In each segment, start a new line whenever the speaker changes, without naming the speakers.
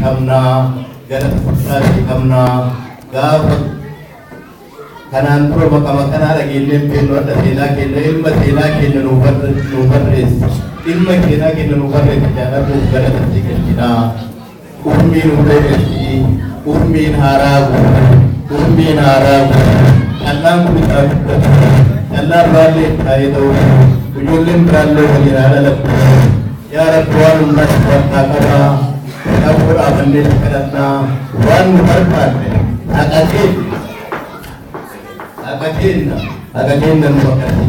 kamna gara fudhati kamna gaafa kanaan dura maqama kanaa dhageelleen beelloo adda seenaa kenna ilma seenaa kenna nu barreessa ilma seenaa kenna nu barreessa jaalaluuf gara tasii galchinaa ummiin hundeessi ummiin haaraagu callaan kun isaa guddatu callaan biraallee taa'ee ta'uu ijoolleen biraallee waliin haala lakku yaa rabbi waan hundaas bakkaa qabaa kitaaboo dhaabannee kadhannaa waan nu barbaanne Akakenna nu bakati,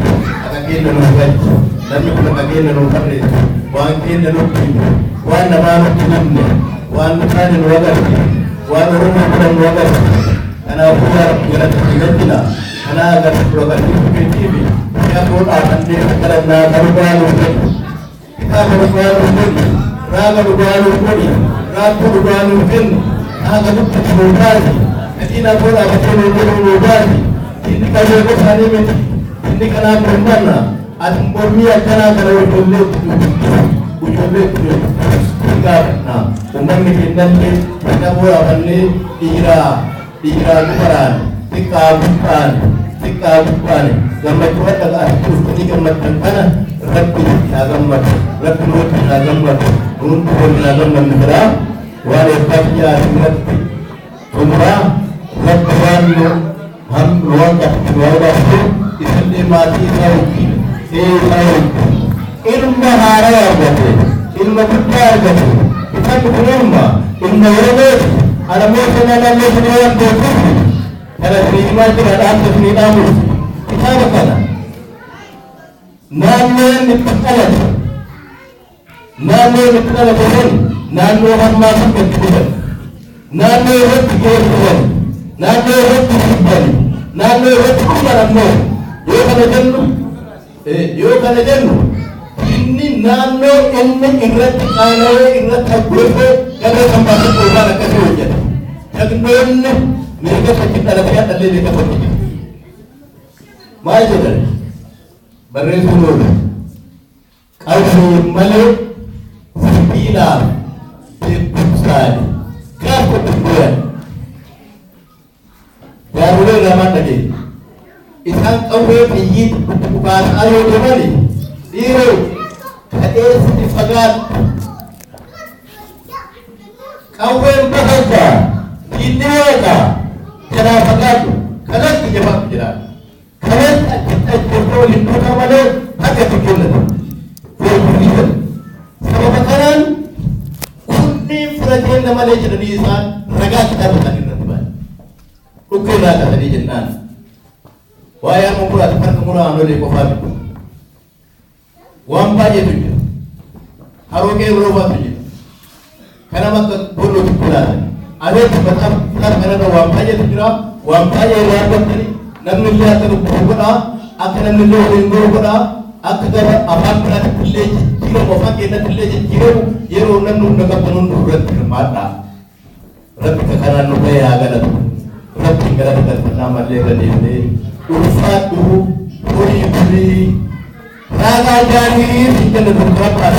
akakenna nu bachi, namni kun akakenna nu barreessu, waan kenna nu kennu, waan namaa nutti namne, waan nuti nu agarre, waan Oromoo kun nu agarre. Kanaafuu yaa rabbi galata galchina, kanaa agarsiisu agarsiisu keetiifi kitaaboo dhaabannee kadhannaa dhugaa nu kennu, kitaaba dhugaa nu kennu, raaga dhugaa nu kennu, raabbii dhugaa nu kennu, raaga nutti nu baasi, gatiin aboo dhaabatee nu baasi. Ini kalau aku sana ini kena bermana, ada mormi aja kalau ujolet tinggal, nah, umam mungkin kita boleh beli ira luparan, tikabukan, gambar kuat agak aktif, ini gambar mana, rapi gambar, untuk gambar negara, walau kerja mengerti, umrah, rapian हम लोग वाले इसलिए माती साउकी ilmu hara agate ilmu kuta agate kita berumma ilmu ini ada mungkin ada mungkin yang berkumpul ada terima tidak ada terima kita berkata nama dipakalat pun nama hamma sebetulnya nama berkebun nama berkebun nama berkebun yo kana jennu inni nanno enne irratti qaalawe irratti abbofe gara sambatu ko bala kaso wajjata tagnoonne mirga fakki dhalate dhalle ne kafa fakki maal jedhan barreessu loolu qawmi male sibiila beekumsaani gaafa dubbiyan gaarulee ramaan dhagee isaan qawwee biyyi baasaa yoo jedhani dhiiroo kadheessi fagaat qawween bakka diinni waaqa jalaa fagaatu kanatti jabaatu jira kanatti ajjirtoo linduuta malee akka fikkillatu feerfurriisan sababa kanaan kunniin fudhateen malee jedhanii isaan ragaa kitaabatan irratti ba'an dhukkee irraa qatanii jennaan waya mukura kan mura anole ko fatu wamba je tuju haroke roba tuju kana makka bolo tukula ale batam kana wamba je tujura wamba je rabat tani namni liya tanu bogoda akana nilo ngogoda akara afan kana tille jiro ofa ke na tille jiro yero nanu naga tanun durat mata rabbi kana no ya gala rabbi gara kana malle gade urfatu puri raga jani tidak berapa